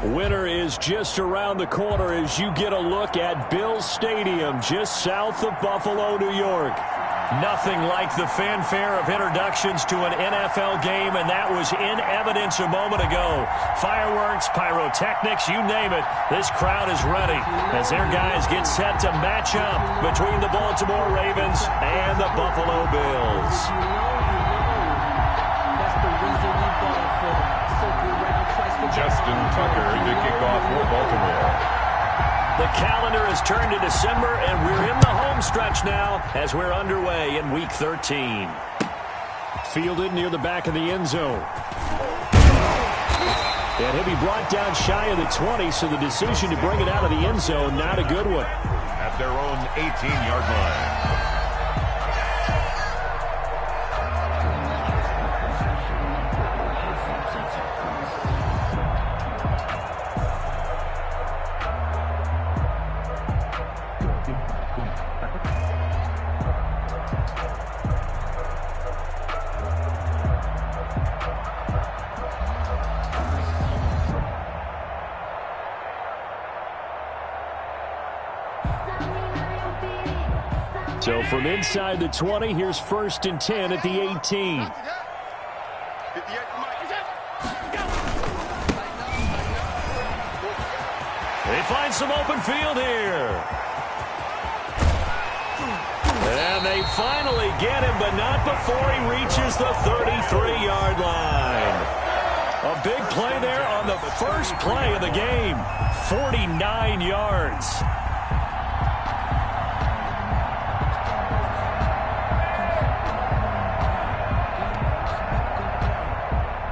Winter is just around the corner as you get a look at Bills Stadium just south of Buffalo, New York. Nothing like the fanfare of introductions to an NFL game, and that was in evidence a moment ago. Fireworks, pyrotechnics, you name it, this crowd is ready as their guys get set to match up between the Baltimore Ravens and the Buffalo Bills. Justin Tucker to kick off for Baltimore. The calendar has turned to December, and we're in the home stretch now as we're underway in Week 13. Fielded near the back of the end zone. And he'll be brought down shy of the 20, so the decision to bring it out of the end zone, not a good one. At their own 18-yard line. So from inside the 20, here's 1st and 10 at the 18. They find some open field here. And they finally get him, but not before he reaches the 33-yard line. A big play there on the first play of the game. 49 yards.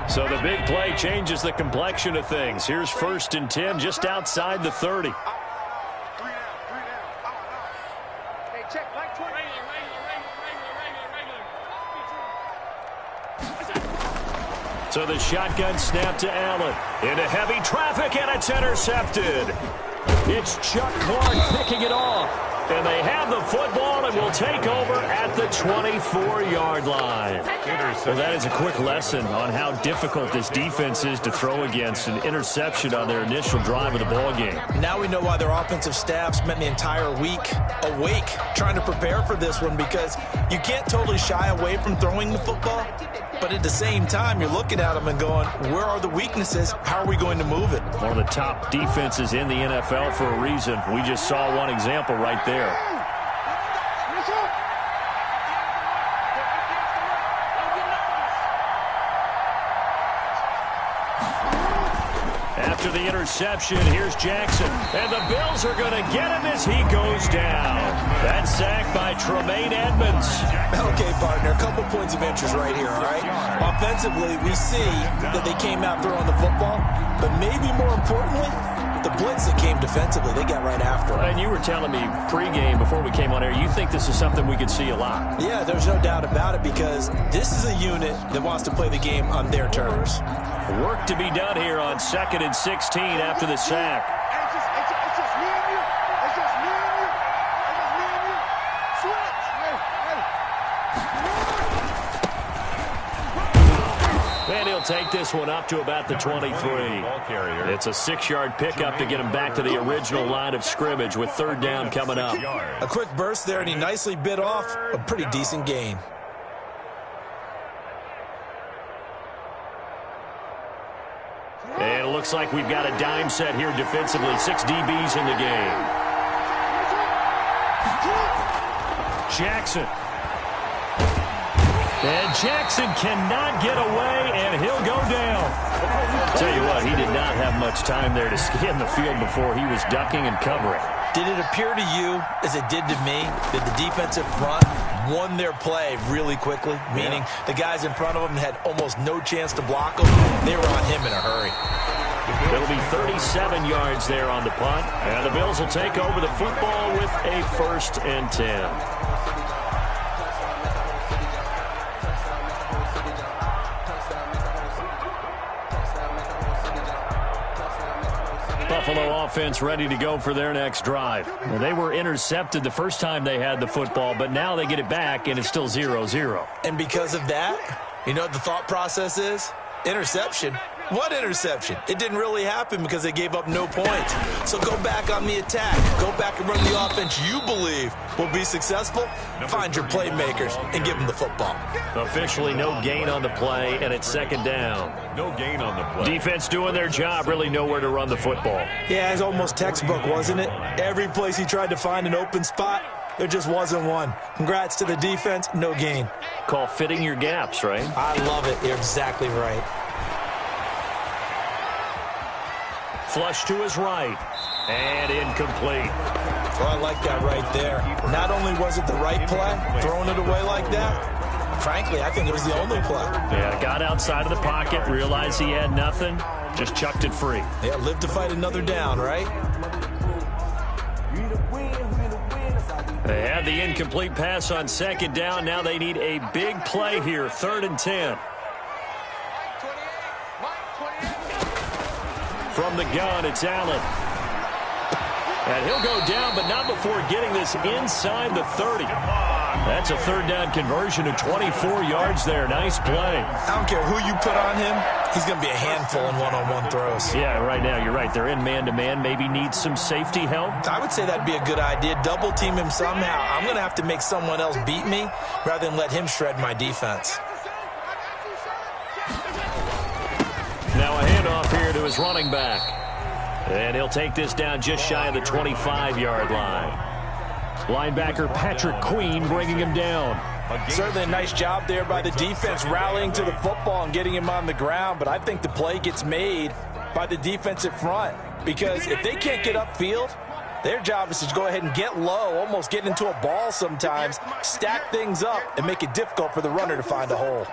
So the big play changes the complexion of things. Here's 1st and 10 just outside the 30. So the shotgun snap to Allen. Into heavy traffic, and it's intercepted. It's Chuck Clark picking it off. And they have the football and will take over at the 24-yard line. Well, that is a quick lesson on how difficult this defense is to throw against. An interception on their initial drive of the ball game. Now we know why their offensive staff spent the entire week awake trying to prepare for this one, because you can't totally shy away from throwing the football. But at the same time, you're looking at them and going, where are the weaknesses? How are we going to move it? One of the top defenses in the NFL for a reason. We just saw one example right there. After the interception, here's Jackson. And the Bills are going to get him as he goes down. That sack by Tremaine Edmonds. Okay, partner, a couple points of interest right here, all right? Offensively, we see that they came out throwing the football, but maybe more importantly, the blitz that came defensively, they got right after it. And you were telling me pregame before we came on air, you think this is something we could see a lot. Yeah, there's no doubt about it, because this is a unit that wants to play the game on their terms. Work to be done here on 2nd and 16 after the sack. And he'll take this one up to about the 23. It's a 6-yard pickup to get him back to the original line of scrimmage with 3rd down coming up. A quick burst there, and he nicely bit off a pretty decent gain. And it looks like we've got a dime set here defensively. 6 DBs in the game. Jackson. And Jackson cannot get away, and he'll go down. Tell you what, he did not have much time there to scan the field before he was ducking and covering. Did it appear to you, as it did to me, that the defensive front won their play really quickly? Meaning the guys in front of them had almost no chance to block them. They were on him in a hurry. It'll be 37 yards there on the punt. And the Bills will take over the football with a 1st and 10. Buffalo offense ready to go for their next drive. Well, they were intercepted the first time they had the football, but now they get it back, and it's still 0-0. And because of that, you know what the thought process is? Interception. What interception? It didn't really happen because they gave up no points. So go back on the attack. Go back and run the offense you believe will be successful. Find your playmakers and give them the football. Officially no gain on the play, and it's second down. No gain on the play. Defense doing their job, really nowhere to run the football. Yeah, it's almost textbook, wasn't it? Every place he tried to find an open spot, there just wasn't one. Congrats to the defense, no gain. Call fitting your gaps, right? I love it. You're exactly right. Flush to his right, and incomplete. Well, I like that right there. Not only was it the right play, throwing it away like that, frankly, I think it was the only play. Yeah, got outside of the pocket, realized he had nothing, just chucked it free. Yeah, live to fight another down, right? They had the incomplete pass on second down. Now they need a big play here, 3rd and 10. From the gun, it's Allen. And he'll go down, but not before getting this inside the 30. That's a 3rd down conversion of 24 yards there. Nice play. I don't care who you put on him. He's going to be a handful in one-on-one throws. Yeah, right now, you're right. They're in man-to-man. Maybe needs some safety help. I would say that'd be a good idea. Double team him somehow. I'm going to have to make someone else beat me rather than let him shred my defense. Now a handoff here to his running back. And he'll take this down just shy of the 25-yard line. Linebacker Patrick Queen bringing him down. Certainly a nice job there by the defense rallying to the football and getting him on the ground, but I think the play gets made by the defensive front because if they can't get upfield, their job is to go ahead and get low, almost get into a ball sometimes, stack things up, and make it difficult for the runner to find a hole.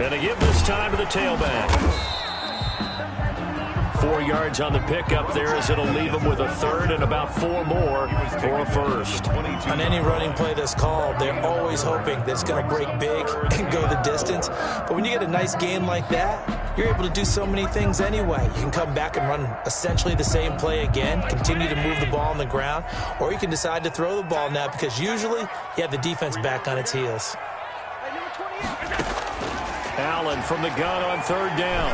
And they give this time to the tailback. 4 yards on the pickup there as it'll leave them with a 3rd and about 4 more for a 1st. On any running play that's called, they're always hoping that it's going to break big and go the distance. But when you get a nice gain like that, you're able to do so many things anyway. You can come back and run essentially the same play again, continue to move the ball on the ground, or you can decide to throw the ball now because usually you have the defense back on its heels. Allen from the gun on 3rd down.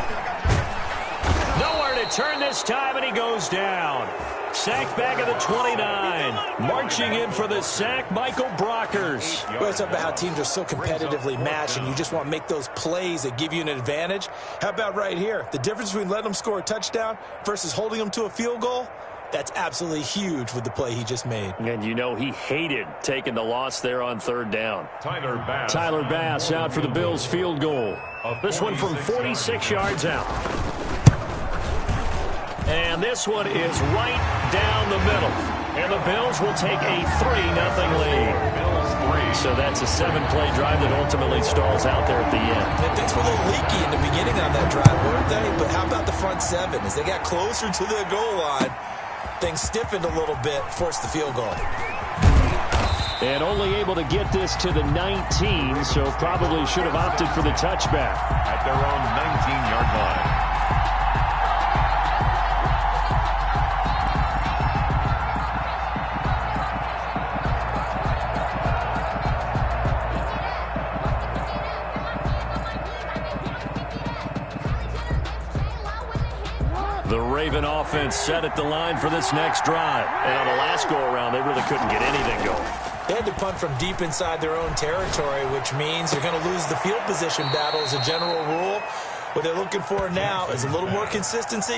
Nowhere to turn this time, and he goes down. Sacked back at the 29. Marching in for the sack, Michael Brockers. Well, it's about how teams are so competitively matched, and you just want to make those plays that give you an advantage. How about right here? The difference between letting them score a touchdown versus holding them to a field goal? That's absolutely huge with the play he just made. And you know he hated taking the loss there on 3rd down. Tyler Bass out for the Bills field goal. This one from 46 yards out. And this one is right down the middle. And the Bills will take a 3-0 lead. So that's a 7-play drive that ultimately stalls out there at the end. And things were a little leaky in the beginning on that drive, weren't they? But how about the front 7? As they got closer to the goal line, things stiffened a little bit, forced the field goal. And only able to get this to the 19, so probably should have opted for the touchback. At their own 19-yard line. The Raven offense set at the line for this next drive. And on the last go-around, they really couldn't get anything going. They had to punt from deep inside their own territory, which means you're going to lose the field position battle as a general rule. What they're looking for now is a little more consistency,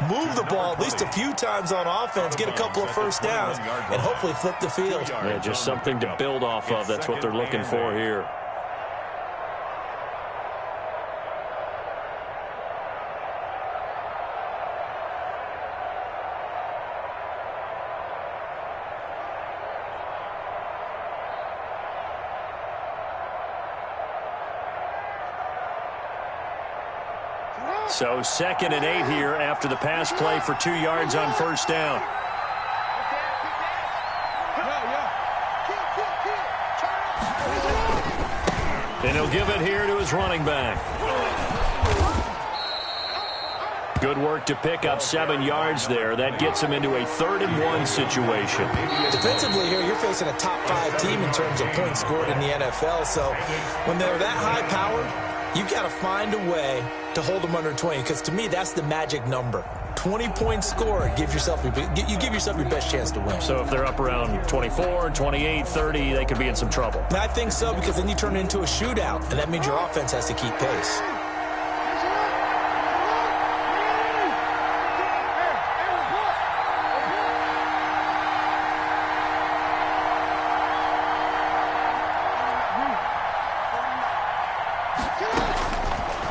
move the ball at least a few times on offense, get a couple of first downs, and hopefully flip the field. Yeah, just something to build off of. That's what they're looking for here. So 2nd and 8 here after the pass play for 2 yards on 1st down. And he'll give it here to his running back. Good work to pick up 7 yards there. That gets him into a 3rd-and-1 situation. Defensively here, you're facing a top-5 team in terms of points scored in the NFL. So when they're that high-powered, you've got to find a way to hold them under 20, because to me, that's the magic number. 20 points scored, you give yourself your best chance to win. So if they're up around 24, 28, 30, they could be in some trouble. I think so, because then you turn it into a shootout, and that means your offense has to keep pace.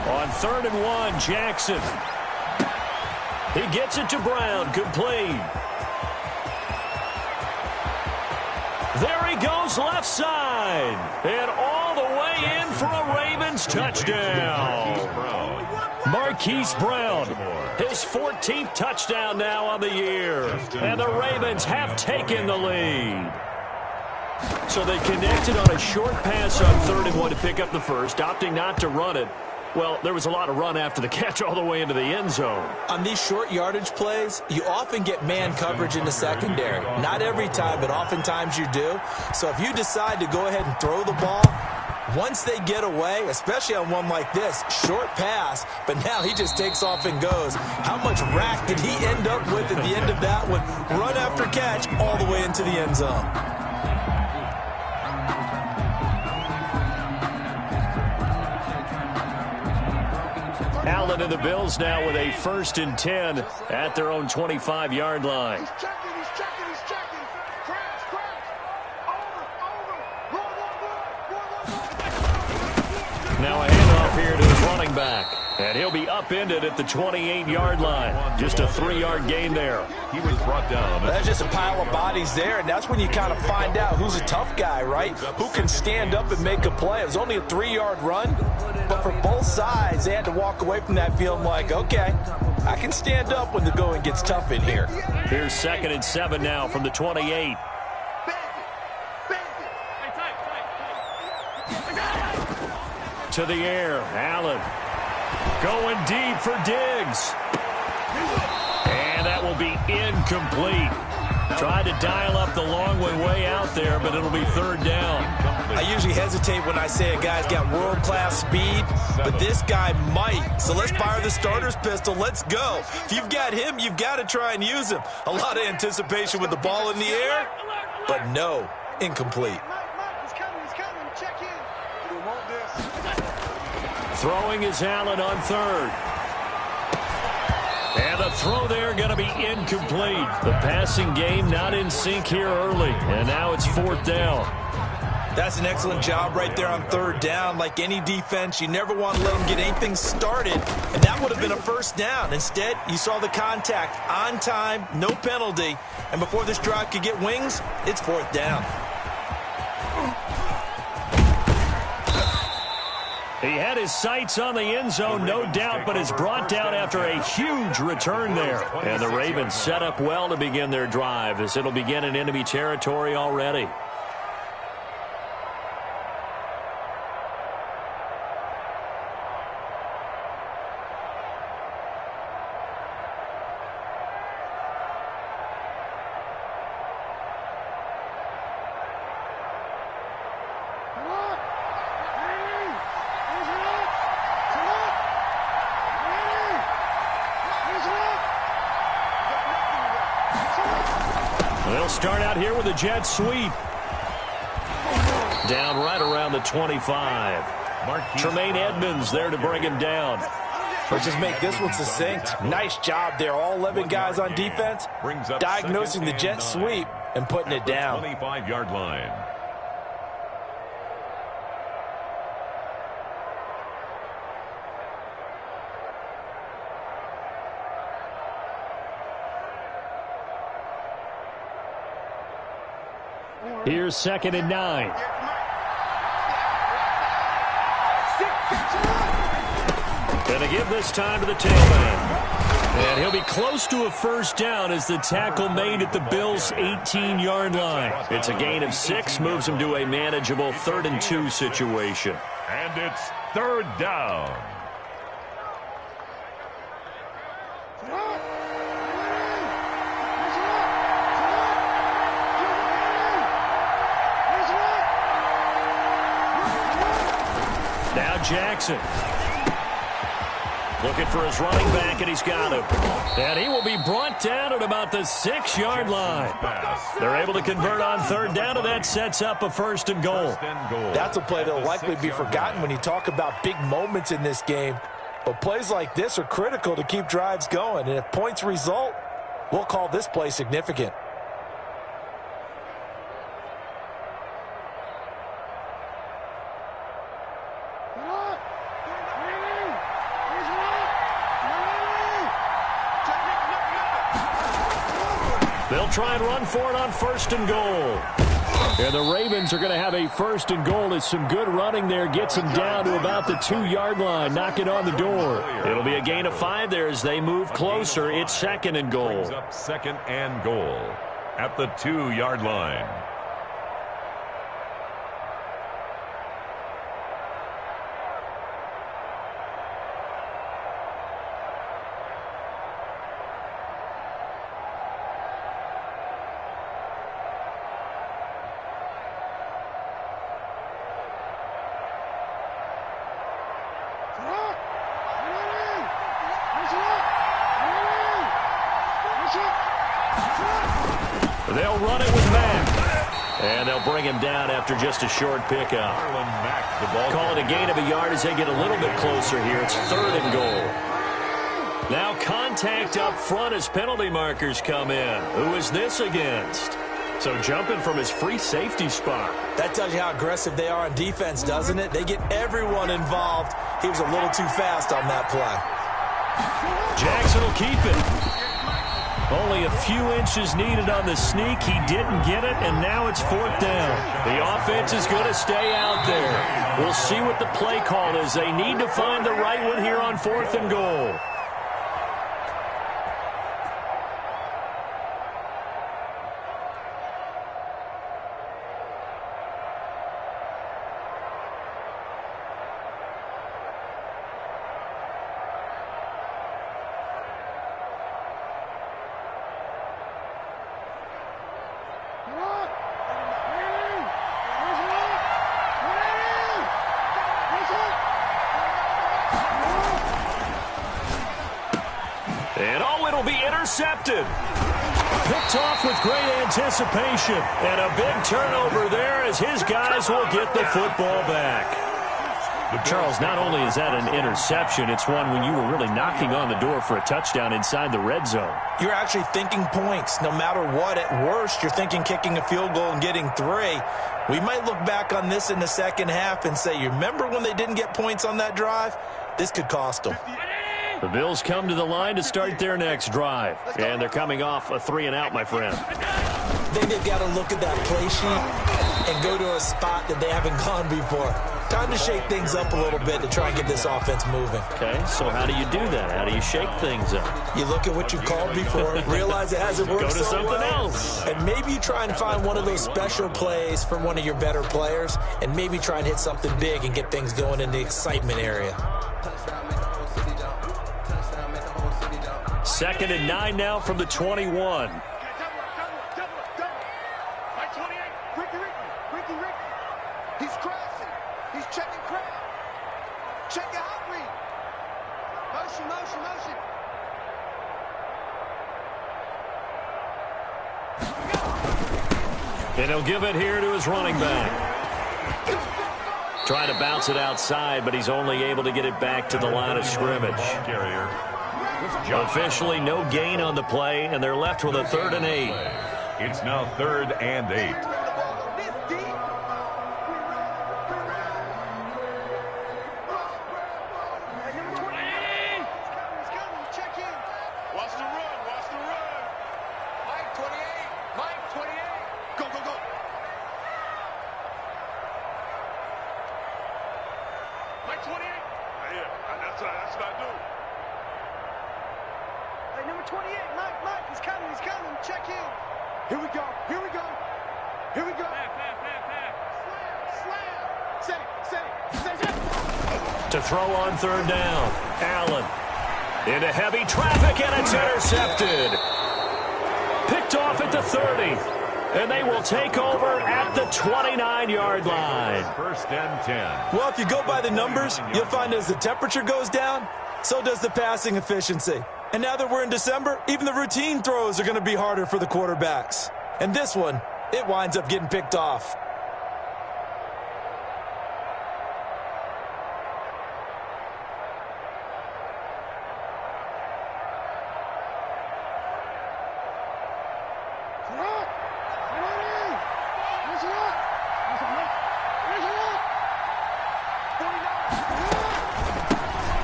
On 3rd-and-1, Jackson. He gets it to Brown, complete. There he goes, left side. And all the way in for a Ravens touchdown. Marquise Brown, his 14th touchdown now on the year. And the Ravens have taken the lead. So they connected on a short pass on 3rd-and-1 to pick up the first, opting not to run it. Well, there was a lot of run after the catch all the way into the end zone. On these short yardage plays, you often get man coverage in the secondary. Not every time, but oftentimes you do. So if you decide to go ahead and throw the ball, once they get away, especially on one like this, short pass, but now he just takes off and goes. How much rack did he end up with at the end of that one? Run after catch all the way into the end zone. Allen and the Bills now with a 1st and 10 at their own 25-yard line. He's checking. Crash. Over. Now a handoff here to the running back. And he'll be upended at the 28-yard line. Just a 3-yard gain there. He was brought down. That's just a pile of bodies there, and that's when you kind of find out who's a tough guy, right? Who can stand up and make a play. It was only a 3-yard run, but for both sides, they had to walk away from that feeling like, okay, I can stand up when the going gets tough in here. Here's 2nd and 7 now from the 28. To the air, Allen. Going deep for Diggs. And that will be incomplete. Tried to dial up the long way out there, but it'll be 3rd down. I usually hesitate when I say a guy's got world-class speed, but this guy might. So let's fire the starter's pistol. Let's go. If you've got him, you've got to try and use him. A lot of anticipation with the ball in the air, but no, incomplete. He's coming. Check in. We want this. Throwing is Allen on 3rd. And the throw there going to be incomplete. The passing game not in sync here early. And now it's 4th down. That's an excellent job right there on 3rd down. Like any defense, you never want to let them get anything started. And that would have been a 1st down. Instead, you saw the contact on time, no penalty. And before this drive could get wings, it's 4th down. He had his sights on the end zone, no doubt, but is brought down after a huge return there. And the Ravens set up well to begin their drive, as it'll begin in enemy territory already. They'll start out here with a jet sweep. Down right around the 25. Tremaine Edmonds there to bring him down. Let's just make this one succinct. Nice job there. All 11 guys on defense diagnosing the jet sweep and putting it down. 25-yard line. Here's 2nd and 9. Gonna give this time to the tailback. And he'll be close to a 1st down as the tackle made at the Bills' 18-yard line. It's a gain of 6, moves him to a manageable 3rd and 2 situation. And it's 3rd down. Jackson. Looking for his running back, and he's got him. And he will be brought down at about the 6-yard line. They're able to convert on third down, and that sets up a 1st and goal. That's a play that will likely be forgotten when you talk about big moments in this game. But plays like this are critical to keep drives going. And if points result, we'll call this play significant. They'll try and run for it on 1st and goal. And the Ravens are going to have a 1st and goal. It's some good running there. Gets them down to about the 2-yard line. Knock it on the door. It'll be a gain of 5 there as they move closer. It's 2nd and goal. Brings up 2nd and goal at the 2-yard line. They'll run it with Mack. And they'll bring him down after just a short pickup. Call it a gain of a yard as they get a little bit closer here. It's 3rd and goal. Now contact up front as penalty markers come in. Who is this against? So jumping from his free safety spot. That tells you how aggressive they are on defense, doesn't it? They get everyone involved. He was a little too fast on that play. Jackson will keep it. Only a few inches needed on the sneak. He didn't get it, and now it's 4th down. The offense is going to stay out there. We'll see what the play call is. They need to find the right one here on 4th and goal. Intercepted. Picked off with great anticipation. And a big turnover there as his guys will get the football back. Charles, not only is that an interception, it's one when you were really knocking on the door for a touchdown inside the red zone. You're actually thinking points. No matter what, at worst, you're thinking kicking a field goal and getting 3. We might look back on this in the second half and say, you remember when they didn't get points on that drive? This could cost them. The Bills come to the line to start their next drive. And they're coming off a 3-and-out, my friend. I think they've got to look at that play sheet and go to a spot that they haven't gone before. Time to shake things up a little bit to try and get this offense moving. Okay, so how do you do that? How do you shake things up? You look at what you've called before, realize it hasn't worked so so something well, else. and maybe you try and find one of those special plays from one of your better players, and maybe try and hit something big and get things going in the excitement area. 2nd and 9 now from the 21. He's crossing. He's checking crowd. Check the hot read. Motion, motion, motion. And he'll give it here to his running back. Trying to bounce it outside, but he's only able to get it back to the line of scrimmage. Officially no gain on the play, and they're left with a 3rd and 8. It's now 3rd and 8. To throw on 3rd down. Allen into heavy traffic, and it's intercepted. Picked off at the 30. And they will take over at the 29-yard line. First and 10. Well, if you go by the numbers, you'll find as the temperature goes down, so does the passing efficiency. And now that we're in December, even the routine throws are going to be harder for the quarterbacks. And this one, it winds up getting picked off.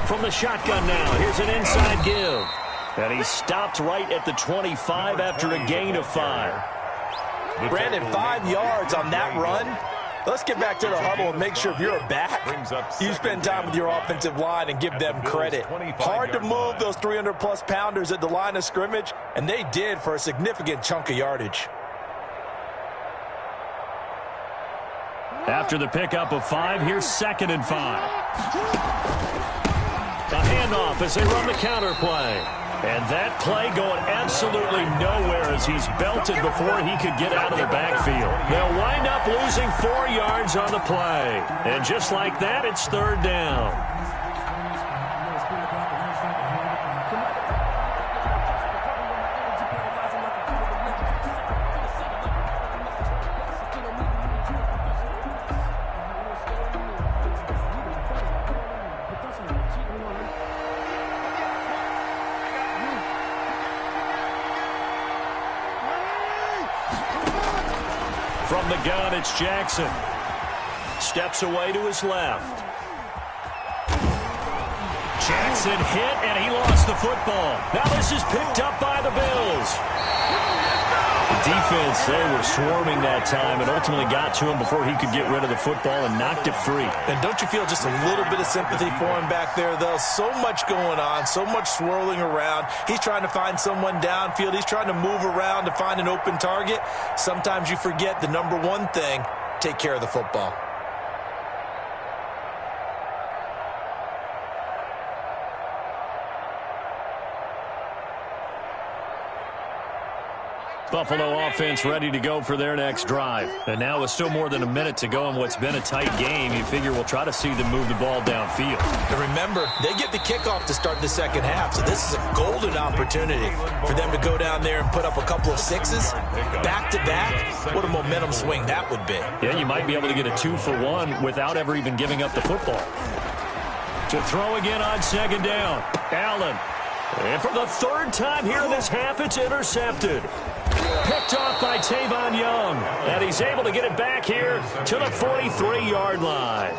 From the shotgun now, here's an inside give. And he stopped right at the 25 after a gain of 5. Brandon, 5 yards on that run. Let's get back to the huddle and make sure if you're a back, you spend time with your offensive line and give them credit. Hard to move those 300-plus pounders at the line of scrimmage, and they did for a significant chunk of yardage. After the pickup of 5, here's 2nd and 5. A handoff as they run the counter play. And that play going absolutely nowhere as he's belted before he could get out of the backfield. They'll wind up losing 4 yards on the play. And just like that, it's 3rd down. From the gun, it's Jackson. Steps away to his left. Jackson hit, and he lost the football. Now this is picked up by the Bills. The defense, they were swarming that time and ultimately got to him before he could get rid of the football and knocked it free. And don't you feel just a little bit of sympathy for him back there, though? So much going on, so much swirling around. He's trying to find someone downfield. He's trying to move around to find an open target. Sometimes you forget the number one thing, take care of the football. Buffalo offense ready to go for their next drive. And now with still more than a minute to go in what's been a tight game, you figure we'll try to see them move the ball downfield. And remember, they get the kickoff to start the second half, so this is a golden opportunity for them to go down there and put up a couple of sixes back-to-back. What a momentum swing that would be. Yeah, you might be able to get a 2-for-1 without ever even giving up the football. To throw again on second down. Allen. And for the 3rd time here in this half, it's intercepted. Picked off by Tavon Young. And he's able to get it back here to the 43-yard line.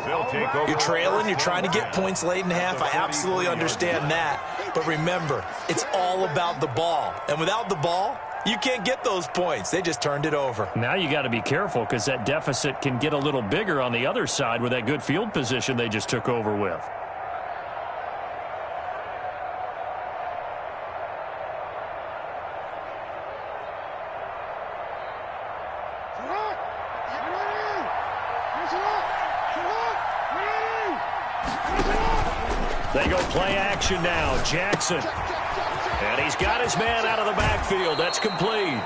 You're trailing. You're trying to get points late in the half. I absolutely understand that. But remember, it's all about the ball. And without the ball, you can't get those points. They just turned it over. Now you got to be careful because that deficit can get a little bigger on the other side with that good field position they just took over with. They go play action now. Jackson. And he's got his man out of the backfield. That's complete.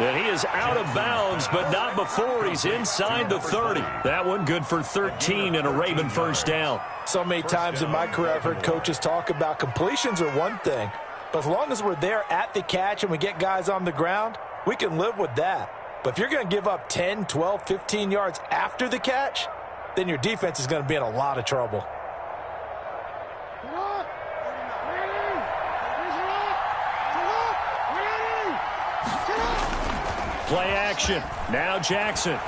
And he is out of bounds, but not before he's inside the 30. That one good for 13 and a Raven first down. So many times in my career I've heard coaches talk about completions are one thing. But as long as we're there at the catch and we get guys on the ground, we can live with that. But if you're going to give up 10, 12, 15 yards after the catch, then your defense is going to be in a lot of trouble. Play action. Now Jackson.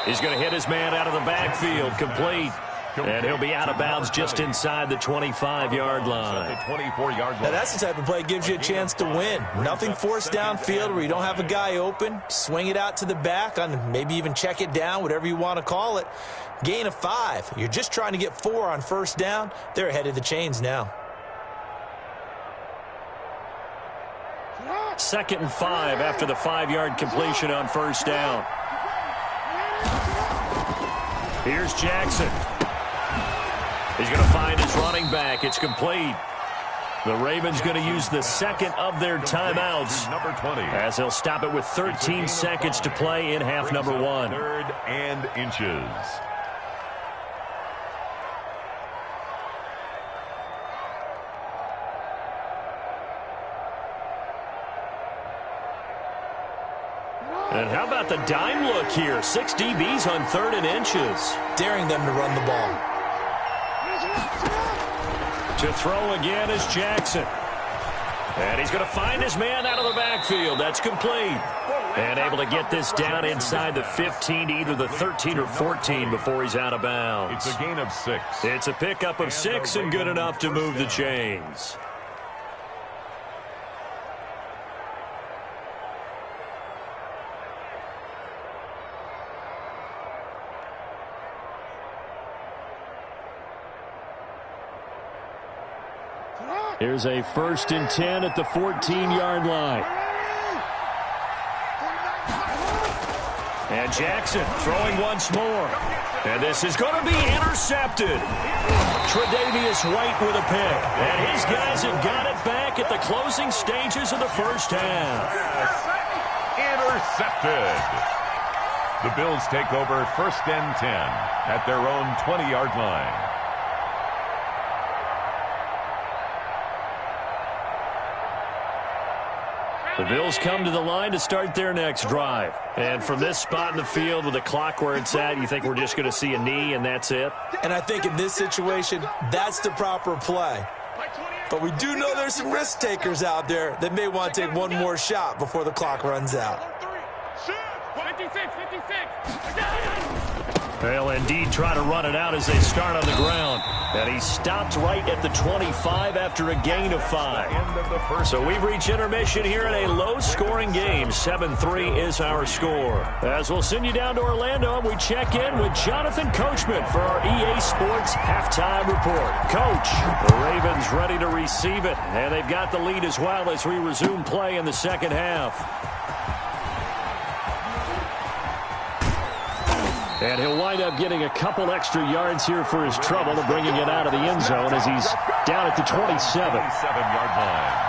He's going to hit his man out of the backfield. Complete. And he'll be out of bounds just inside the 25-yard line. Now that's the type of play that gives you a chance to win. Nothing forced downfield where you don't have a guy open. Swing it out to the back, on maybe even check it down, whatever you want to call it. Gain of 5. You're just trying to get 4 on first down. They're ahead of the chains now. 2nd and 5 after the 5-yard completion on first down. Here's Jackson. He's going to find his running back. It's complete. The Ravens going to use the second of their timeouts Number 20. as they'll stop it with 13 seconds to play in half number 1. 3rd and inches. And how about the dime look here? 6 DBs on 3rd and inches. Daring them to run the ball. To throw again is Jackson. And he's going to find his man out of the backfield. That's complete. And able to get this down inside the 15 to either the 13 or 14 before he's out of bounds. It's a gain of 6. It's a pickup of 6 and good enough to move the chains. Here's a 1st and 10 at the 14-yard line. And Jackson throwing once more. And this is going to be intercepted. Tre'Davious White with a pick. And his guys have got it back at the closing stages of the first half. Intercepted. The Bills take over 1st and 10 at their own 20-yard line. The Bills come to the line to start their next drive. And from this spot in the field with the clock where it's at, you think we're just going to see a knee and that's it? And I think in this situation, that's the proper play. But we do know there's some risk takers out there that may want to take one more shot before the clock runs out. 56. They'll indeed try to run it out as they start on the ground. And he stopped right at the 25 after a gain of 5. So we've reached intermission here in a low-scoring game. 7-3 is our score. As we'll send you down to Orlando, we check in with Jonathan Coachman for our EA Sports Halftime Report. Coach, the Ravens ready to receive it, and they've got the lead as well as we resume play in the second half. And he'll wind up getting a couple extra yards here for his trouble, bringing it out of the end zone as he's down at the 27. 27-yard line.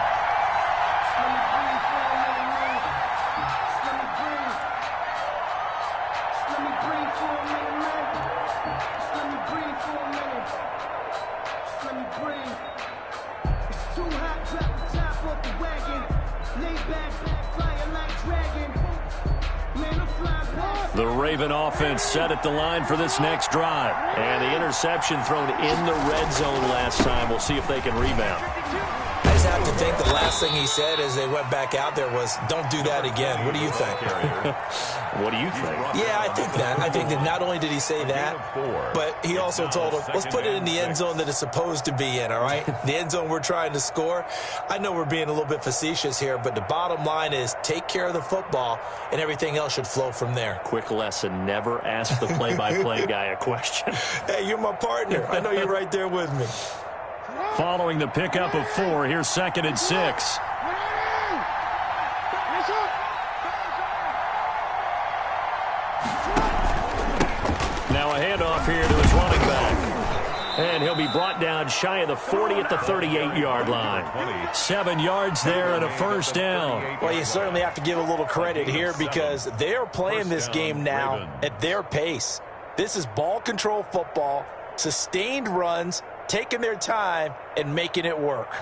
The Raven offense set at the line for this next drive. And the interception thrown in the red zone last time. We'll see if they can rebound. I just have to think the last thing he said as they went back out there was, don't do that again. What do you think? What do you think? Yeah, I think that. I think that not only did he say that, but he also told him, let's put it in the end zone that it's supposed to be in, all right? The end zone we're trying to score. I know we're being a little bit facetious here, but the bottom line is take care of the football, and everything else should flow from there. Quick lesson, never ask the play-by-play guy a question. Hey, you're my partner. I know you're right there with me. Following the pickup of 4, here's 2nd and 6. Now a handoff here to his running back. And he'll be brought down shy of the 40 at the 38-yard line. 7 yards there and a first down. Well, you certainly have to give a little credit here because they're playing this game now at their pace. This is ball control football, sustained runs, taking their time and making it work.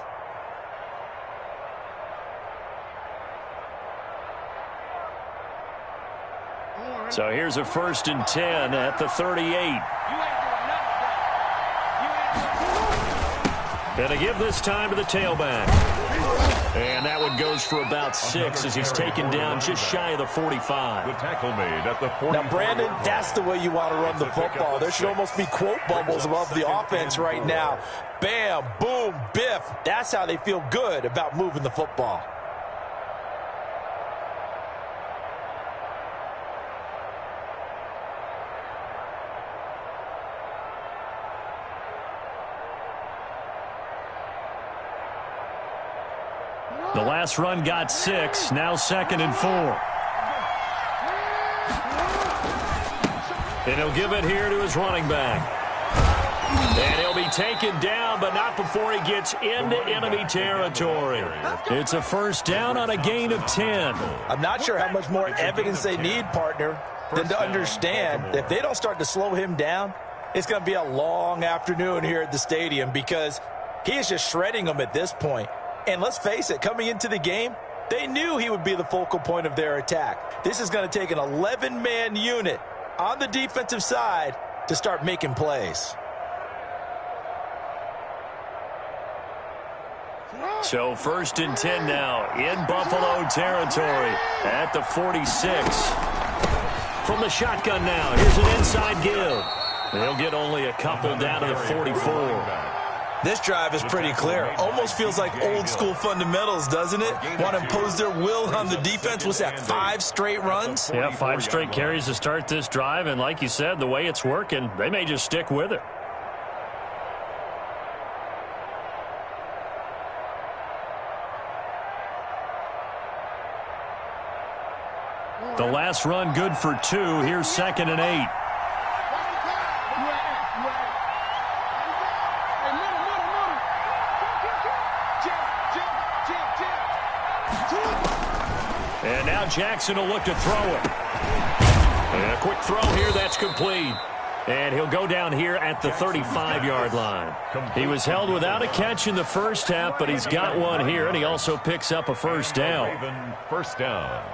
So here's a 1st and 10 at the 38. And a give this time to the tailback. And that one goes for about 6 as he's taken down just shy of the 45. The tackle made at the 45. Now, Brandon, that's the way you want to run the football. There should almost be quote bubbles above the offense right now. Bam, boom, biff. That's how they feel good about moving the football. The last run got 6, now 2nd and 4. And he'll give it here to his running back. And he'll be taken down, but not before he gets into enemy territory. It's a first down on a gain of 10. I'm not sure how much more evidence they need, partner, than to understand if they don't start to slow him down, it's going to be a long afternoon here at the stadium because he is just shredding them at this point. And let's face it, coming into the game, they knew he would be the focal point of their attack. This is going to take an 11-man unit on the defensive side to start making plays. So first and 10 now in Buffalo territory at the 46. From the shotgun now, here's an inside give. They'll get only a couple down to the 44. This drive is pretty clear. Almost feels like old school fundamentals, doesn't it? Want to impose their will on the defense. What's that, 5 straight runs? Yeah, 5 straight carries to start this drive. And like you said, the way it's working, they may just stick with it. The last run good for 2. Here's 2nd and 8. And now Jackson will look to throw it. And a quick throw here, that's complete. And he'll go down here at the 35-yard line. He was held without a catch in the first half, but he's got one here, and he also picks up a first down. First down.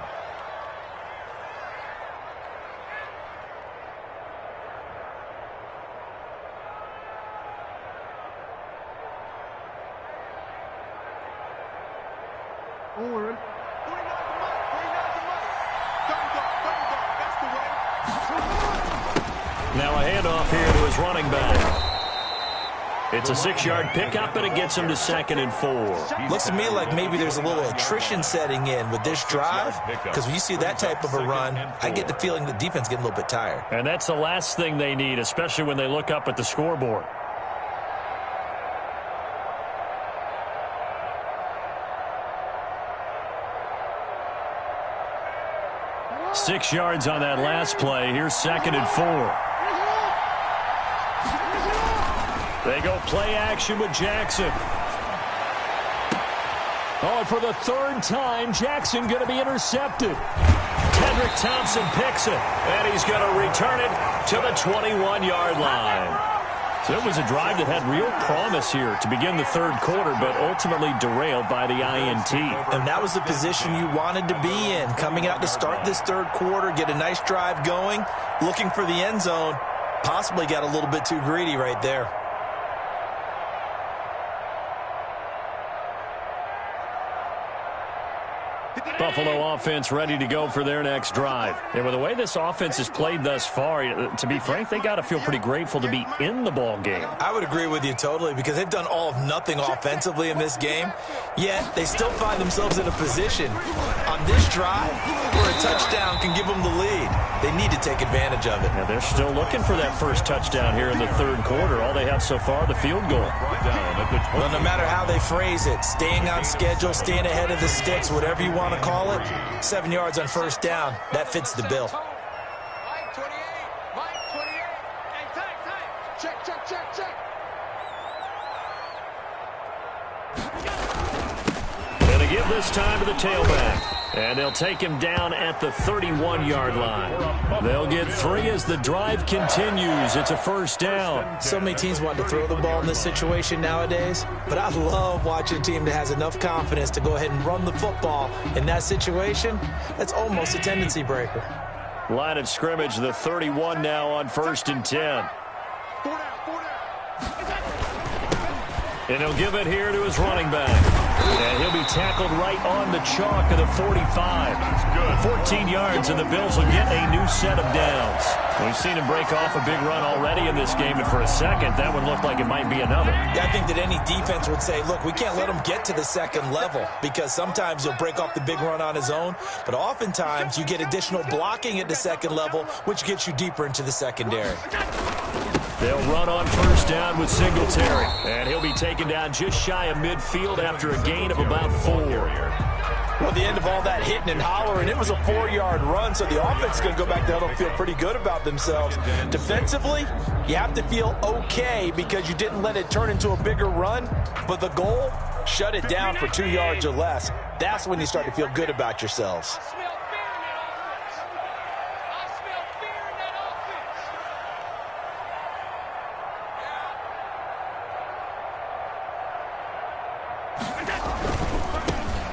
Now a handoff here to his running back. It's a 6-yard pickup, and it gets him to 2nd and 4. Looks to me like maybe there's a little attrition setting in with this drive, because when you see that type of a run, I get the feeling the defense getting a little bit tired. And that's the last thing they need, especially when they look up at the scoreboard. Six yards on that last play. Here's 2nd and 4. They go play action with Jackson. Oh, and for the 3rd time, Jackson going to be intercepted. Kendrick Thompson picks it, and he's going to return it to the 21-yard line. So it was a drive that had real promise here to begin the 3rd quarter, but ultimately derailed by the INT. And that was the position you wanted to be in, coming out to start this 3rd quarter, get a nice drive going, looking for the end zone. Possibly got a little bit too greedy right there. Buffalo offense ready to go for their next drive. And with the way this offense has played thus far, to be frank, they got to feel pretty grateful to be in the ball game. I would agree with you totally, because they've done all of nothing offensively in this game, yet they still find themselves in a position on this drive where a touchdown can give them the lead. They need to take advantage of it. Now they're still looking for that first touchdown here in the 3rd quarter. All they have so far, the field goal. Well, no matter how they phrase it, staying on schedule, staying ahead of the sticks, whatever you want to call it, 7 yards on first down, that fits the bill. Mike 28, Mike 28. Hey, tight. Check, check, check, check. Going to give this time to the tailback. And they'll take him down at the 31-yard line. They'll get 3 as the drive continues. It's a first down. So many teams want to throw the ball in this situation nowadays, but I love watching a team that has enough confidence to go ahead and run the football. In that situation, that's almost a tendency breaker. Line of scrimmage, the 31 now on 1st and 10. And he'll give it here to his running back. And he'll be tackled right on the chalk of the 45. 14 yards, and the Bills will get a new set of downs. We've seen him break off a big run already in this game, and for a second, that one looked like it might be another. Yeah, I think that any defense would say, look, we can't let him get to the 2nd level, because sometimes he'll break off the big run on his own, but oftentimes you get additional blocking at the 2nd level, which gets you deeper into the secondary. They'll run on first down with Singletary. And he'll be taken down just shy of midfield after a gain of about 4. Well, the end of all that hitting and hollering, it was a 4-yard run, so the offense is going to go back down and feel pretty good about themselves. Defensively, you have to feel okay because you didn't let it turn into a bigger run, but the goal, shut it down for 2 yards or less. That's when you start to feel good about yourselves.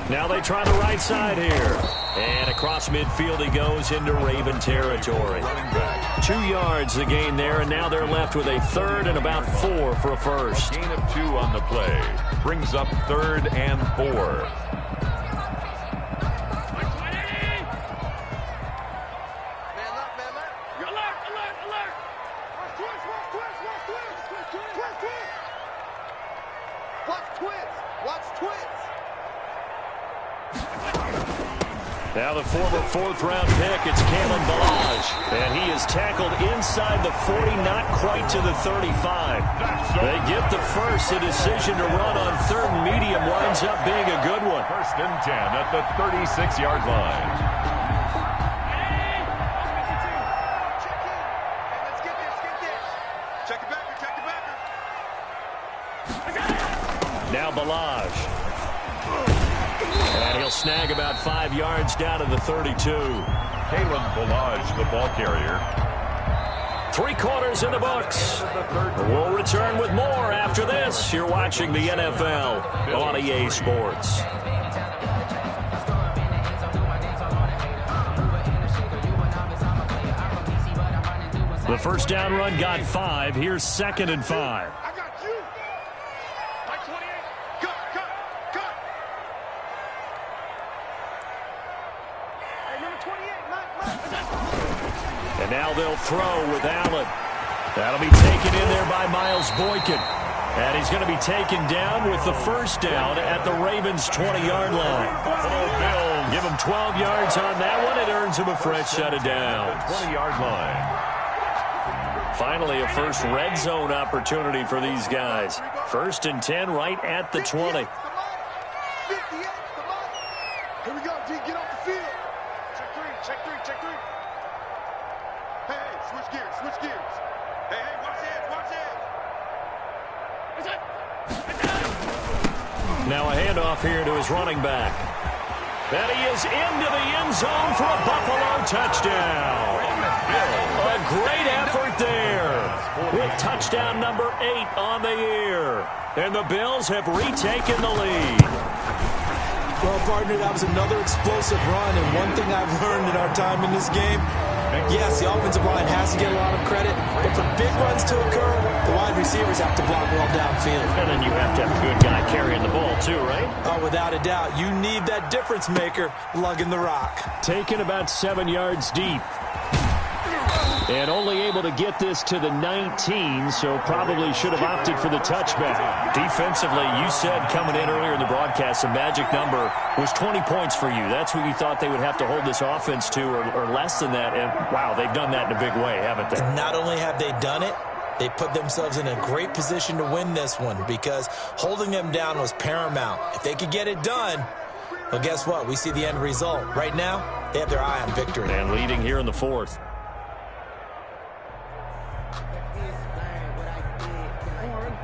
Now they try the right side here. And across midfield he goes into Raven territory. 2 yards the gain there, and now they're left with a third and about 4 for a first. A gain of 2 on the play. Brings up 3rd and 4. Now the former 4th-round pick, it's Kalen Ballage. And he is tackled inside the 40, not quite to the 35. They get the first. A decision to run on 3rd and medium winds up being a good one. 1st and 10 at the 36-yard line. Now Ballage. And he'll snag about 5 yards down to the 32. Kalen Ballage, the ball carrier. 3 quarters in the books. We'll return with more after this. You're watching the NFL on EA Sports. The first down run got 5. Here's 2nd and 5. And now they'll throw with Allen. That'll be taken in there by Miles Boykin. And he's going to be taken down with the first down at the Ravens' 20-yard line. Bill, give him 12 yards on that one. It earns him a fresh set of downs. 20-yard line. Finally, a first red zone opportunity for these guys. 1st and 10 right at the 20. Here we go, D. Get off the field. Check three. Hey, switch gears. Hey, watch it. Now a handoff here to his running back. And he is into the end zone for a Buffalo touchdown. A great effort there with touchdown number 8 on the year. And the Bills have retaken the lead. Well, partner, that was another explosive run, and one thing I've learned in our time in this game, yes, the offensive line has to get a lot of credit, but for big runs to occur, the wide receivers have to block well downfield. And then you have to have a good guy carrying the ball too, right? Oh, without a doubt. You need that difference maker lugging the rock. Taken about 7 yards deep. And only able to get this to the 19, so probably should have opted for the touchback. Defensively, you said coming in earlier in the broadcast, the magic number was 20 points for you. That's what you thought they would have to hold this offense to, or less than that. And, wow, they've done that in a big way, haven't they? And not only have they done it, they put themselves in a great position to win this one because holding them down was paramount. If they could get it done, well, guess what? We see the end result. Right now, they have their eye on victory. And leading here in the 4th.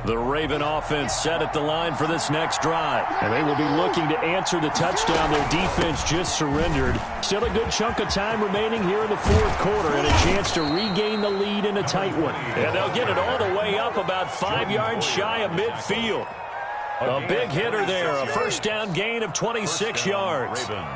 The Raven offense set at the line for this next drive. And they will be looking to answer the touchdown their defense just surrendered. Still a good chunk of time remaining here in the 4th quarter and a chance to regain the lead in a tight one. And they'll get it all the way up about 5 yards shy of midfield. A big hitter there, a first down gain of 26 yards. Ravens.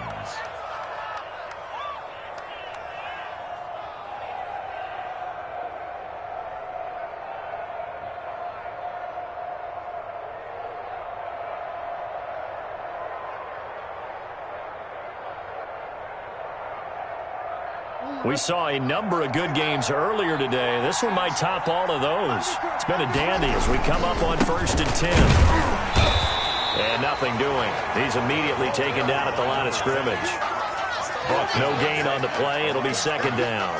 We saw a number of good games earlier today. This one might top all of those. It's been a dandy as we come up on 1st and 10. And nothing doing. He's immediately taken down at the line of scrimmage. No gain on the play. It'll be 2nd down.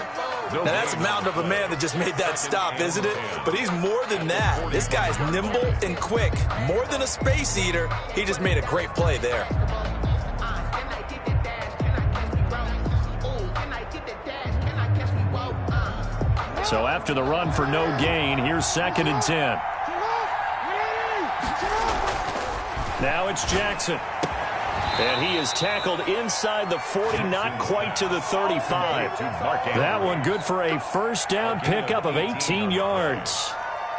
Now, that's a mountain of a man that just made that stop, isn't it? But he's more than that. This guy's nimble and quick. More than a space eater, he just made a great play there. So after the run for no gain, here's 2nd and 10. Now it's Jackson. And he is tackled inside the 40, not quite to the 35. That one good for a first down pickup of 18 yards.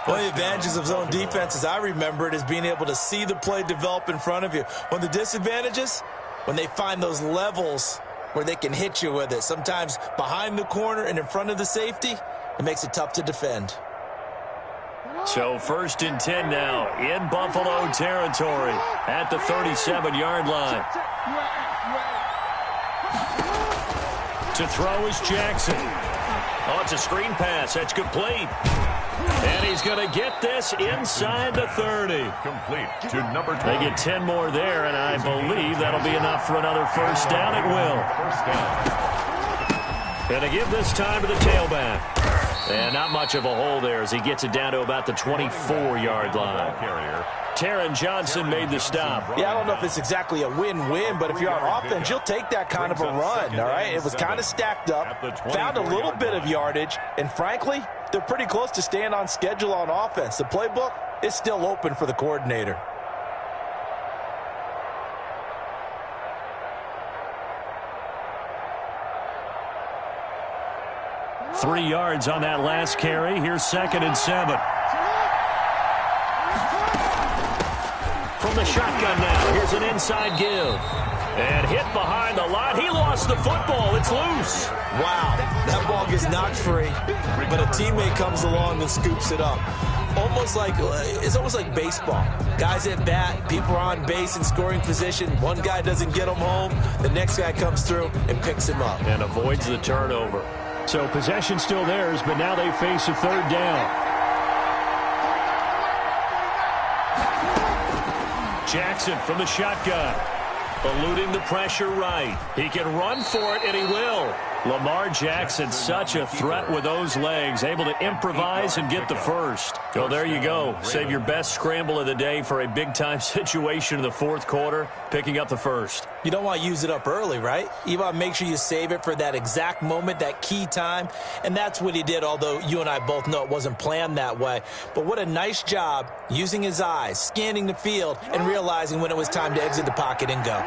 One of the advantages of zone defense, as I remember it, is being able to see the play develop in front of you. One of the disadvantages, when they find those levels where they can hit you with it. Sometimes behind the corner and in front of the safety, it makes it tough to defend. So 1st and 10 now in Buffalo territory at the 37-yard line. To throw is Jackson. Oh, it's a screen pass. That's complete. And he's going to get this inside the 30. Complete to number 20. They get 10 more there, and I believe that'll be enough for another first down. It will. First down. Going to give this time to the tailback. And not much of a hole there as he gets it down to about the 24-yard line. Taron Johnson made the stop. Yeah, I don't know if it's exactly a win-win, but if you're on offense, you'll take that kind of a run, all right? It was kind of stacked up, found a little bit of yardage, and frankly, they're pretty close to staying on schedule on offense. The playbook is still open for the coordinator. Three yards on that last carry. Here's 2nd and 7. From the shotgun now, here's an inside give. And hit behind the line. He lost the football. It's loose. Wow, that ball gets knocked free, but a teammate comes along and scoops it up. It's almost like baseball. Guys at bat, people are on base in scoring position. One guy doesn't get him home. The next guy comes through and picks him up. And avoids the turnover. So possession still theirs, but now they face a 3rd down. Jackson from the shotgun. Eluding the pressure right. He can run for it, and he will. Lamar Jackson, such a threat with those legs, able to improvise and get the first. So there you go. Save your best scramble of the day for a big-time situation in the 4th quarter, picking up the first. You don't want to use it up early, right? You want to make sure you save it for that exact moment, that key time, and that's what he did, although you and I both know it wasn't planned that way. But what a nice job using his eyes, scanning the field, and realizing when it was time to exit the pocket and go.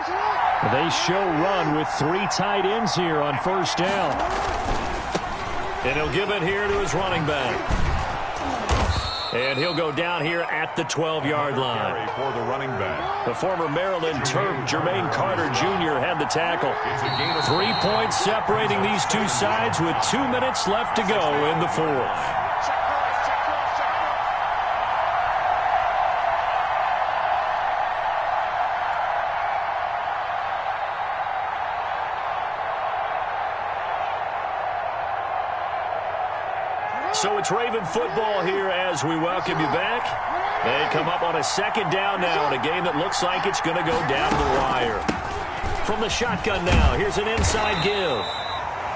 They show run with 3 tight ends here on first down. And he'll give it here to his running back. And he'll go down here at the 12-yard line. For the running back. The former Maryland Terp, Jermaine Carter Jr. had the tackle. 3 points separating these two sides with 2 minutes left to go in the 4th. So it's Raven football here as we welcome you back. They come up on a 2nd down now in a game that looks like it's going to go down the wire. From the shotgun now, here's an inside give.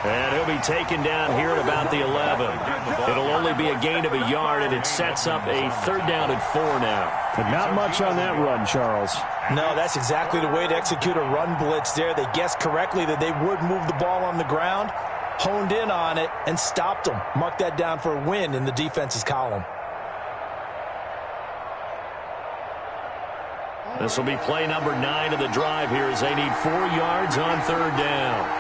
And he'll be taken down here at about the 11. It'll only be a gain of a yard, and it sets up a 3rd down and 4 now. But not much on that run, Charles. No, that's exactly the way to execute a run blitz there. They guessed correctly that they would move the ball on the ground, honed in on it, and stopped them. Mark that down for a win in the defense's column. This will be play number 9 of the drive here as they need 4 yards on 3rd down.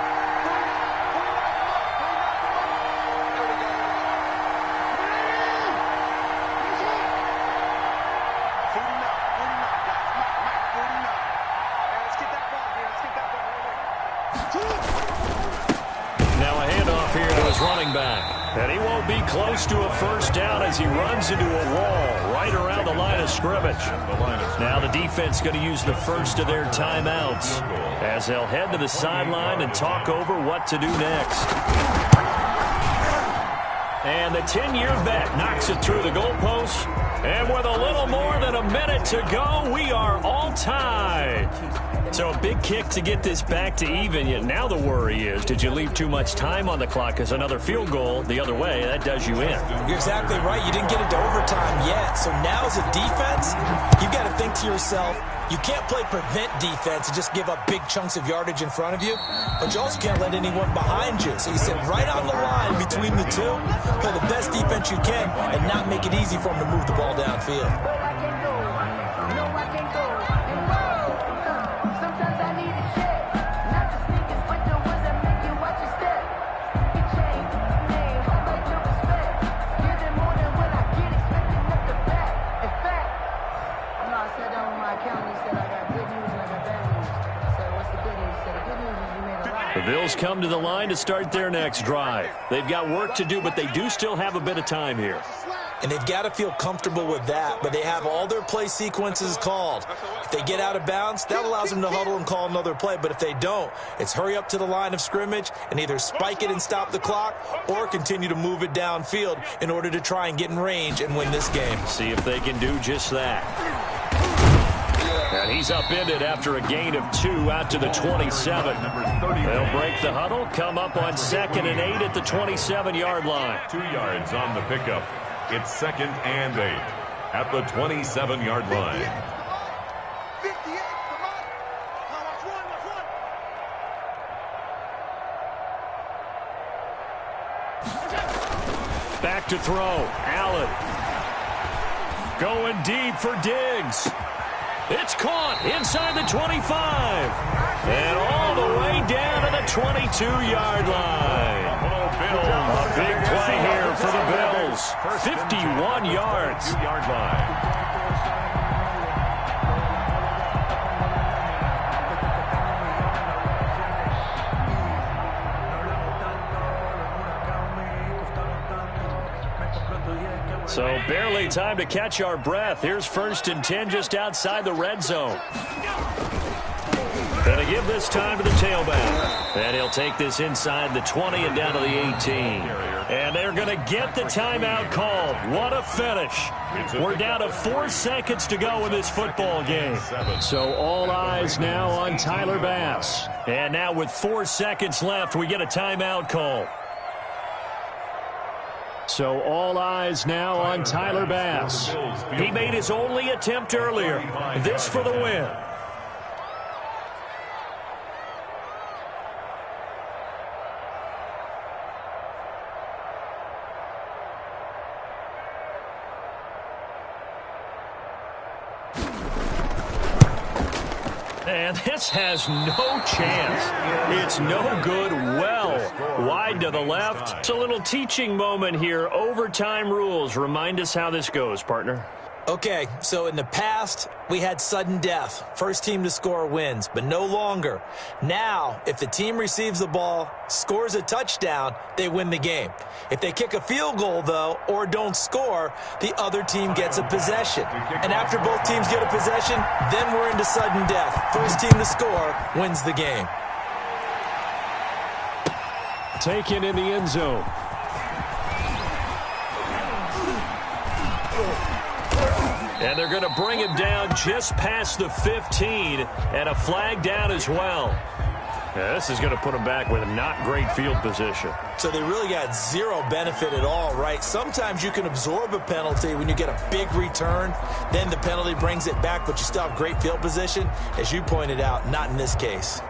Running back. And he won't be close to a first down as he runs into a wall right around the line of scrimmage. Now the defense going to use the first of their timeouts as they'll head to the sideline and talk over what to do next. And the 10-year vet knocks it through the goalpost. And with a little more than a minute to go, we are all tied. So a big kick to get this back to even, yet now the worry is, did you leave too much time on the clock? Because another field goal the other way, that does you in. You're exactly right. You didn't get into overtime yet. So now as a defense, you've got to think to yourself, you can't play prevent defense and just give up big chunks of yardage in front of you, but you also can't let anyone behind you. So you sit right on the line between the two, play the best defense you can, and not make it easy for them to move the ball downfield. The Bills come to the line to start their next drive. They've got work to do, but they do still have a bit of time here. And they've got to feel comfortable with that, but they have all their play sequences called. If they get out of bounds, that allows them to huddle and call another play, but if they don't, it's hurry up to the line of scrimmage and either spike it and stop the clock or continue to move it downfield in order to try and get in range and win this game. See if they can do just that. And he's upended after a gain of 2 out to the 27. They'll break the huddle, come up on 2nd and 8 at the 27-yard line. 2 yards on the pickup. It's 2nd and 8 at the 27-yard line. 58, come on. Watch one. Back to throw. Allen. Going deep for Diggs. It's caught inside the 25. And all the way down to the 22-yard line. A big play here for the Bills. 51 yards. 2-yard line. So barely time to catch our breath. Here's 1st and 10 just outside the red zone. Going to give this time to the tailback. And he'll take this inside the 20 and down to the 18. And they're going to get the timeout called. What a finish. We're down to 4 seconds to go in this football game. So all eyes now on Tyler Bass. And now with 4 seconds left, we get a timeout call. So all eyes now on Tyler Bass. He made his only attempt earlier. This for the win. And this has no chance. It's no good. Well, wide to the left. It's a little teaching moment here. Overtime rules. Remind us how this goes, partner. Okay, so in the past, we had sudden death. First team to score wins, but no longer. Now, if the team receives the ball, scores a touchdown, they win the game. If they kick a field goal, though, or don't score, the other team gets a possession. And after both teams get a possession, then we're into sudden death. First team to score wins the game. Taken in the end zone. And they're going to bring him down just past the 15, and a flag down as well. Yeah, this is going to put them back with a not great field position. So they really got zero benefit at all, right? Sometimes you can absorb a penalty when you get a big return. Then the penalty brings it back, but you still have great field position. As you pointed out, not in this case.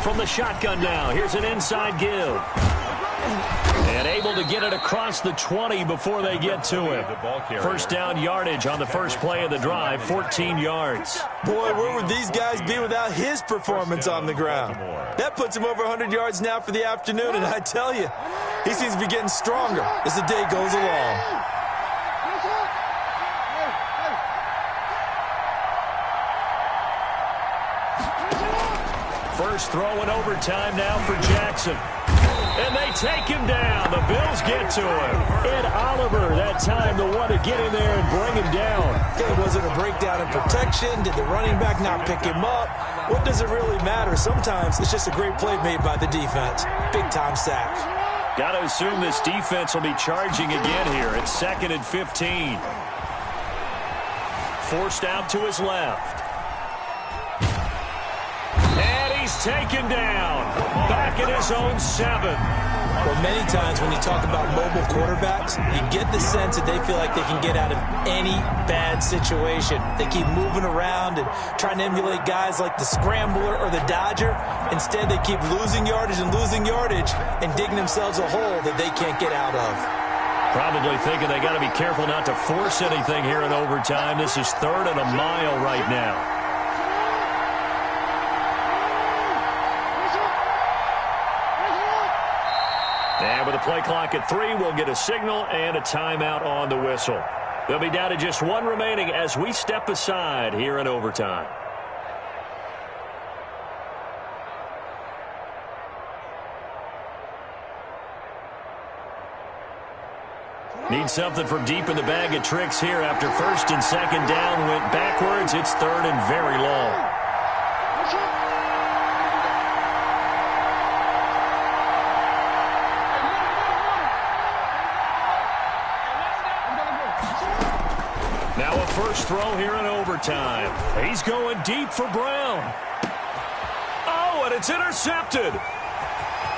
From the shotgun now, here's an inside give. And able to get it across the 20 before they get to him. First down yardage on the first play of the drive, 14 yards. Boy, where would these guys be without his performance on the ground? That puts him over 100 yards now for the afternoon, and I tell you, he seems to be getting stronger as the day goes along. First throw in overtime now for Jackson. And they take him down. The Bills get to him. Ed Oliver, that time, the one to get in there and bring him down. Okay, was it a breakdown in protection? Did the running back not pick him up? What does it really matter? Sometimes it's just a great play made by the defense. Big-time sack. Got to assume this defense will be charging again here. It's 2nd and 15. Forced out to his left. And he's taken down. Back at his own 7. Well, many times when you talk about mobile quarterbacks, you get the sense that they feel like they can get out of any bad situation. They keep moving around and trying to emulate guys like the Scrambler or the Dodger. Instead, they keep losing yardage and digging themselves a hole that they can't get out of. Probably thinking they got to be careful not to force anything here in overtime. This is 3rd and a mile right now. And with the play clock at 3, we'll get a signal and a timeout on the whistle. They'll be down to just 1 remaining as we step aside here in overtime. Need something from deep in the bag of tricks here after 1st and 2nd down went backwards. It's 3rd and very long. Now a first throw here in overtime. He's going deep for Brown. Oh, and it's intercepted.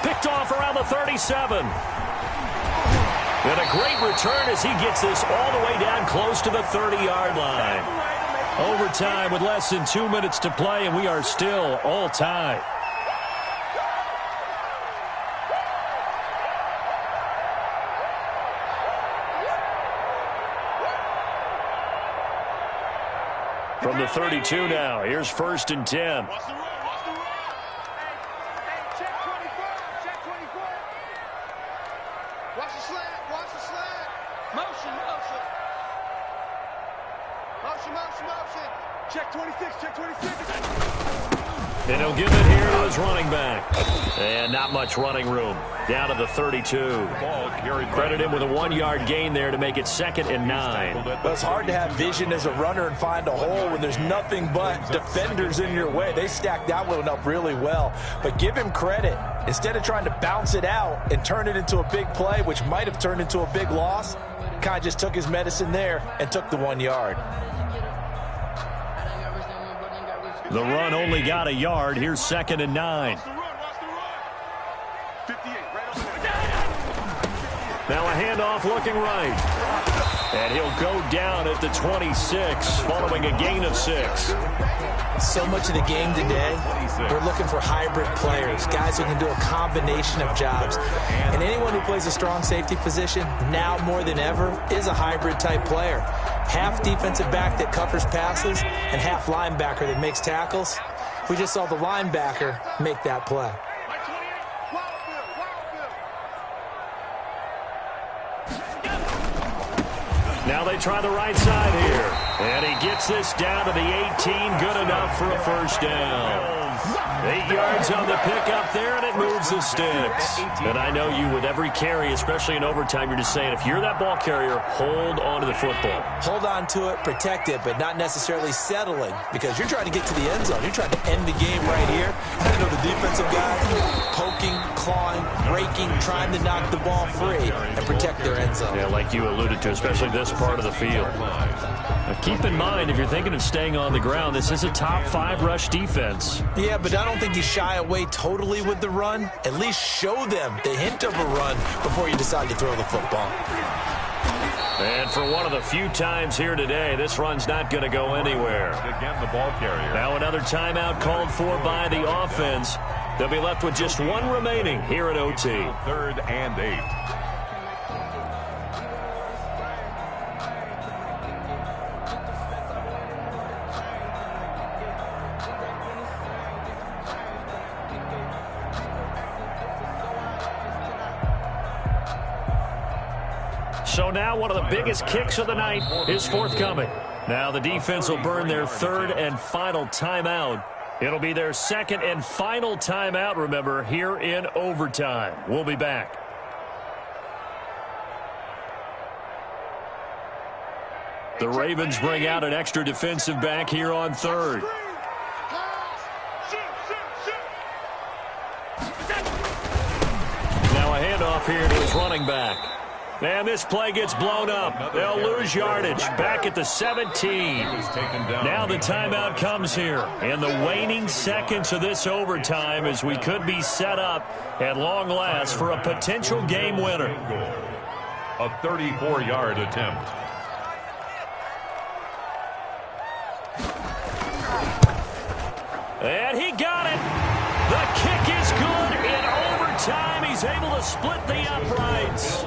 Picked off around the 37. And a great return as he gets this all the way down close to the 30-yard line. Overtime with less than 2 minutes to play, and we are still all tied. From the 32 now, here's 1st and 10. Watch the run, watch the run. Hey, check 24, check 24. Watch the slant, watch the slant. Motion, motion. Motion, motion, motion. Check 26, check 26. And he'll give it here to his running back. And not much running room. Down to the 32. Credit him with a 1-yard gain there to make it 2nd and 9. But it's hard to have vision as a runner and find a hole when there's nothing but defenders in your way. They stacked that one up really well. But give him credit. Instead of trying to bounce it out and turn it into a big play, which might have turned into a big loss, kind of just took his medicine there and took the 1 yard. The run only got a yard. Here's 2nd and 9. Watch the run, watch the run. 58, right over there. Now a handoff looking right. And he'll go down at the 26 following a gain of 6. So much of the game today, we're looking for hybrid players, guys who can do a combination of jobs. And anyone who plays a strong safety position, now more than ever, is a hybrid type player. Half defensive back that covers passes and half linebacker that makes tackles. We just saw the linebacker make that play. Now they try the right side here. And he gets this down to the 18. Good enough for a first down. 8 yards on the pickup there, and it moves the sticks. And I know you, with every carry, especially in overtime, you're just saying, if you're that ball carrier, hold on to the football. Hold on to it, protect it, but not necessarily settling, because you're trying to get to the end zone. You're trying to end the game right here. You know, the defensive guy poking, clawing, breaking, trying to knock the ball free and protect their end zone. Yeah, like you alluded to, especially this part of the field. Now, keep in mind, if you're thinking of staying on the ground, this is a top 5 rush defense. Yeah, but I don't think you shy away totally with the run. At least show them the hint of a run before you decide to throw the football. And for one of the few times here today, this run's not going to go anywhere. Again, the ball carrier. Now another timeout called for by the offense. They'll be left with just 1 remaining here at OT. 3rd and 8. So now one of the biggest kicks of the night is forthcoming. Now the defense will burn their 3rd and final timeout. It'll be their 2nd and final timeout, remember, here in overtime. We'll be back. The Ravens bring out an extra defensive back here on third. Now a handoff here to his running back. And this play gets blown up. They'll lose yardage back at the 17. Now the timeout comes here in the waning seconds of this overtime as we could be set up at long last for a potential game winner. A 34-yard attempt. And he got it. The kick is good in overtime. He's able to split the uprights.